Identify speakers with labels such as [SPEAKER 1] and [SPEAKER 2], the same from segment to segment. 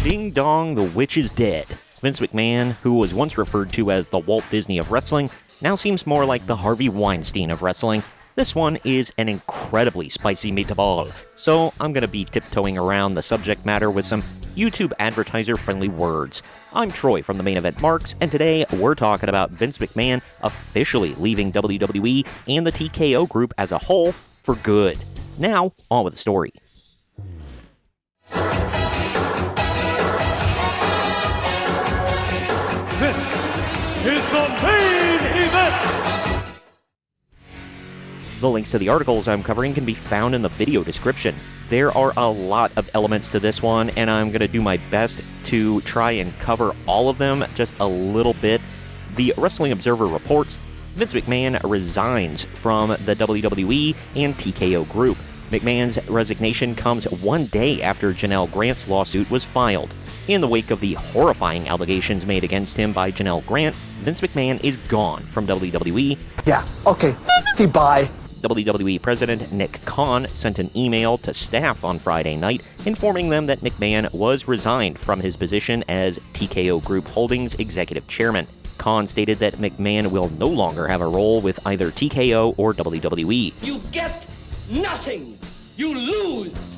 [SPEAKER 1] Ding dong, the witch is dead. Vince McMahon, who was once referred to as the Walt Disney of wrestling, now seems more like the Harvey Weinstein of wrestling. This one is an incredibly spicy meatball, so I'm going to be tiptoeing around the subject matter with some YouTube advertiser-friendly words. I'm Troy from the Main Event Marks, and today we're talking about Vince McMahon officially leaving WWE and the TKO Group as a whole for good. Now, on with the story.
[SPEAKER 2] This is the main event!
[SPEAKER 1] The links to the articles I'm covering can be found in the video description. There are a lot of elements to this one, and I'm going to do my best to try and cover all of them just a little bit. The Wrestling Observer reports Vince McMahon resigns from the WWE and TKO Group. McMahon's resignation comes one day after Janelle Grant's lawsuit was filed. In the wake of the horrifying allegations made against him by Janelle Grant, Vince McMahon is gone from WWE.
[SPEAKER 3] Yeah, okay, bye.
[SPEAKER 1] WWE President Nick Khan sent an email to staff on Friday night informing them that McMahon was resigned from his position as TKO Group Holdings Executive Chairman. Khan stated that McMahon will no longer have a role with either TKO or WWE.
[SPEAKER 4] You get nothing! You lose!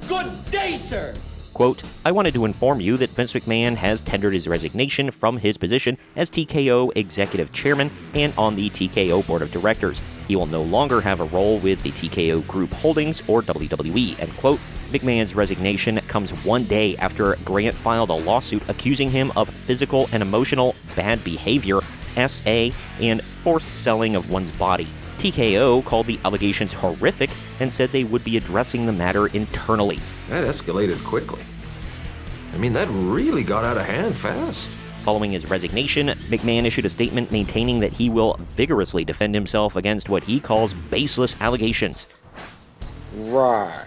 [SPEAKER 4] Good day, sir!
[SPEAKER 1] Quote, I wanted to inform you that Vince McMahon has tendered his resignation from his position as TKO Executive Chairman and on the TKO Board of Directors. He will no longer have a role with the TKO Group Holdings or WWE, end quote. McMahon's resignation comes one day after Grant filed a lawsuit accusing him of physical and emotional bad behavior, SA, and forced selling of one's body. TKO called the allegations horrific and said they would be addressing the matter internally.
[SPEAKER 5] That escalated quickly. I mean, that really got out of hand fast.
[SPEAKER 1] Following his resignation, McMahon issued a statement maintaining that he will vigorously defend himself against what he calls baseless allegations.
[SPEAKER 6] Right.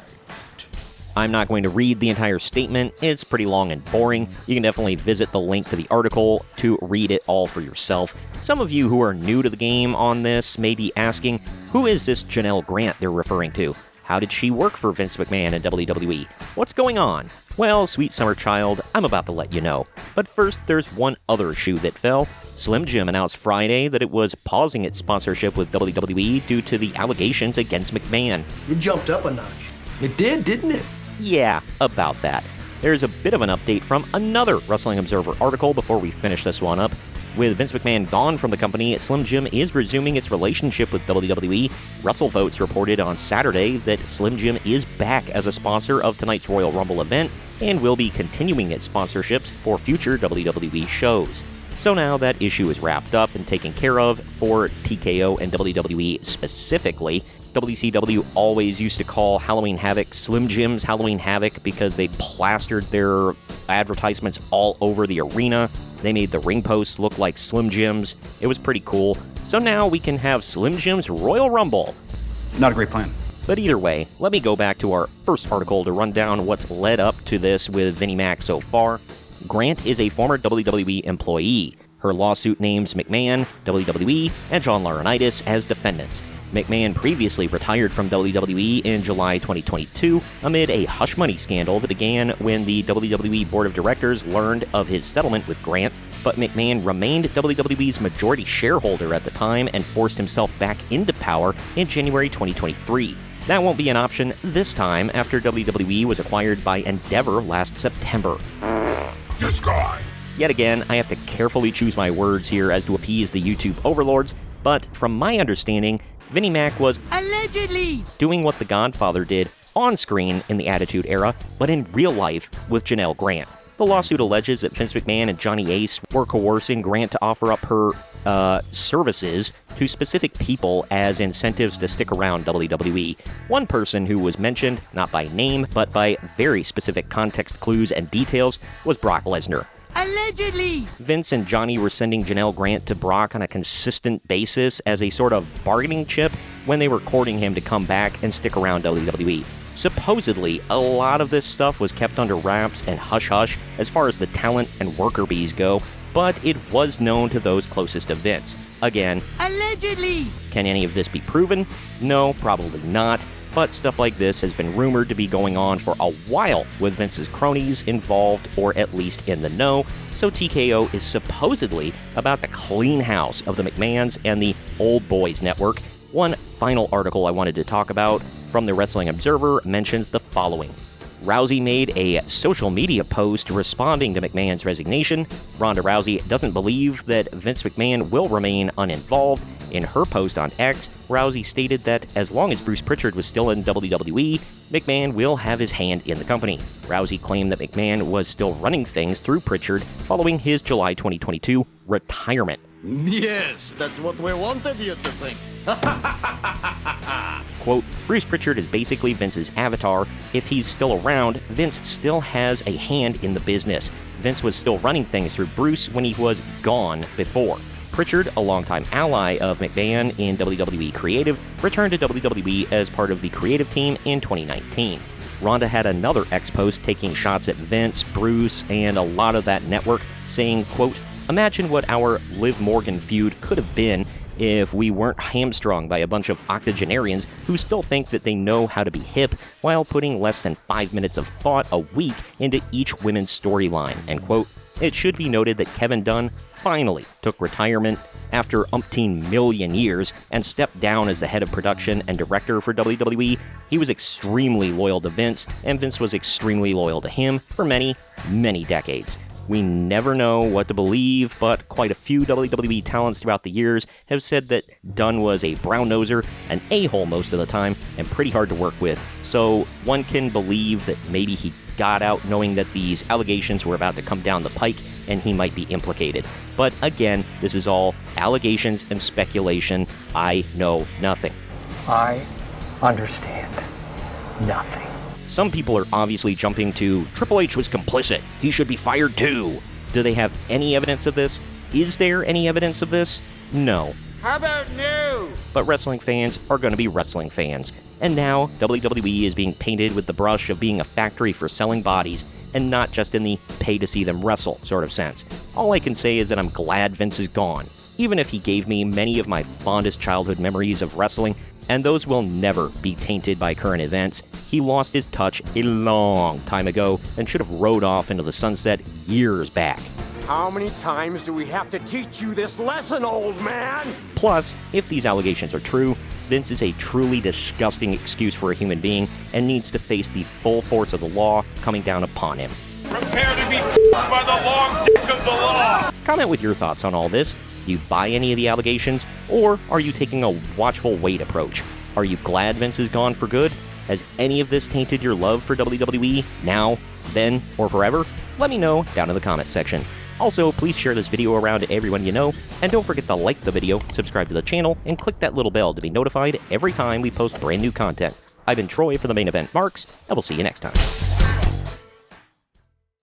[SPEAKER 1] I'm not going to read the entire statement. It's pretty long and boring. You can definitely visit the link to the article to read it all for yourself. Some of you who are new to the game on this may be asking, who is this Janelle Grant they're referring to? How did she work for Vince McMahon and WWE? What's going on? Well, sweet summer child, I'm about to let you know. But first, there's one other shoe that fell. Slim Jim announced Friday that it was pausing its sponsorship with WWE due to the allegations against McMahon.
[SPEAKER 3] You jumped up a notch.
[SPEAKER 5] It did, didn't it?
[SPEAKER 1] Yeah, about that. There's a bit of an update from another Wrestling Observer article before we finish this one up. With Vince McMahon gone from the company, Slim Jim is resuming its relationship with WWE. WrestleVotes reported on Saturday that Slim Jim is back as a sponsor of tonight's Royal Rumble event and will be continuing its sponsorships for future WWE shows. So now that issue is wrapped up and taken care of for TKO and WWE specifically. WCW always used to call Halloween Havoc Slim Jim's Halloween Havoc because they plastered their advertisements all over the arena. They made the ring posts look like Slim Jims. It was pretty cool. So now we can have Slim Jim's Royal Rumble.
[SPEAKER 6] Not a great plan.
[SPEAKER 1] But either way, let me go back to our first article to run down what's led up to this with Vinnie Mac so far. Grant is a former WWE employee. Her lawsuit names McMahon, WWE, and John Laurinaitis as defendants. McMahon previously retired from WWE in July 2022 amid a hush money scandal that began when the WWE Board of Directors learned of his settlement with Grant, but McMahon remained WWE's majority shareholder at the time and forced himself back into power in January 2023. That won't be an option this time after WWE was acquired by Endeavor last September.
[SPEAKER 2] This guy!
[SPEAKER 1] Yet again, I have to carefully choose my words here as to appease the YouTube overlords, but from my understanding, Vinnie Mac was allegedly doing what The Godfather did on screen in the Attitude Era, but in real life with Janelle Grant. The lawsuit alleges that Vince McMahon and Johnny Ace were coercing Grant to offer up her services to specific people as incentives to stick around WWE. One person who was mentioned, not by name, but by very specific context clues and details, was Brock Lesnar. Allegedly! Vince and Johnny were sending Janelle Grant to Brock on a consistent basis as a sort of bargaining chip when they were courting him to come back and stick around WWE. Supposedly, a lot of this stuff was kept under wraps and hush-hush as far as the talent and worker bees go, but it was known to those closest to Vince. Again, allegedly! Can any of this be proven? No, probably not. But stuff like this has been rumored to be going on for a while, with Vince's cronies involved or at least in the know, so TKO is supposedly about to clean house of the McMahons and the Old Boys Network. One final article I wanted to talk about from the Wrestling Observer mentions the following. Rousey made a social media post responding to McMahon's resignation. Ronda Rousey doesn't believe that Vince McMahon will remain uninvolved. In her post on X, Rousey stated that as long as Bruce Pritchard was still in WWE, McMahon will have his hand in the company. Rousey claimed that McMahon was still running things through Pritchard following his July 2022 retirement.
[SPEAKER 2] Yes, that's what we wanted you to think.
[SPEAKER 1] Quote, Bruce Pritchard is basically Vince's avatar. If he's still around, Vince still has a hand in the business. Vince was still running things through Bruce when he was gone before. Pritchard, a longtime ally of McMahon in WWE Creative, returned to WWE as part of the creative team in 2019. Ronda had another X post taking shots at Vince, Bruce, and a lot of that network, saying, quote, imagine what our Liv Morgan feud could have been if we weren't hamstrung by a bunch of octogenarians who still think that they know how to be hip while putting less than 5 minutes of thought a week into each women's storyline, end quote. It should be noted that Kevin Dunn finally took retirement after umpteen million years and stepped down as the head of production and director for WWE. He was extremely loyal to Vince, and Vince was extremely loyal to him for many, many decades. We never know what to believe, but quite a few WWE talents throughout the years have said that Dunn was a brown-noser, an a-hole most of the time, and pretty hard to work with. So one can believe that maybe he got out knowing that these allegations were about to come down the pike and he might be implicated. But again, this is all allegations and speculation. I know nothing.
[SPEAKER 7] I understand nothing.
[SPEAKER 1] Some people are obviously jumping to, Triple H was complicit, he should be fired too. Do they have any evidence of this? Is there any evidence of this? No.
[SPEAKER 2] How about no?
[SPEAKER 1] But wrestling fans are going to be wrestling fans. And now, WWE is being painted with the brush of being a factory for selling bodies, and not just in the pay-to-see-them wrestle sort of sense. All I can say is that I'm glad Vince is gone, even if he gave me many of my fondest childhood memories of wrestling, and those will never be tainted by current events. He lost his touch a long time ago and should have rode off into the sunset years back.
[SPEAKER 8] How many times do we have to teach you this lesson, old man?
[SPEAKER 1] Plus, if these allegations are true, Vince is a truly disgusting excuse for a human being and needs to face the full force of the law coming down upon him.
[SPEAKER 2] Prepare to be by the long dick of the law.
[SPEAKER 1] Comment with your thoughts on all this. Do you buy any of the allegations, or are you taking a watchful wait approach? Are you glad Vince is gone for good? Has any of this tainted your love for WWE, now, then, or forever? Let me know down in the comment section. Also, please share this video around to everyone you know, and don't forget to like the video, subscribe to the channel, and click that little bell to be notified every time we post brand new content. I've been Troy for the Main Event Marks, and we'll see you next time.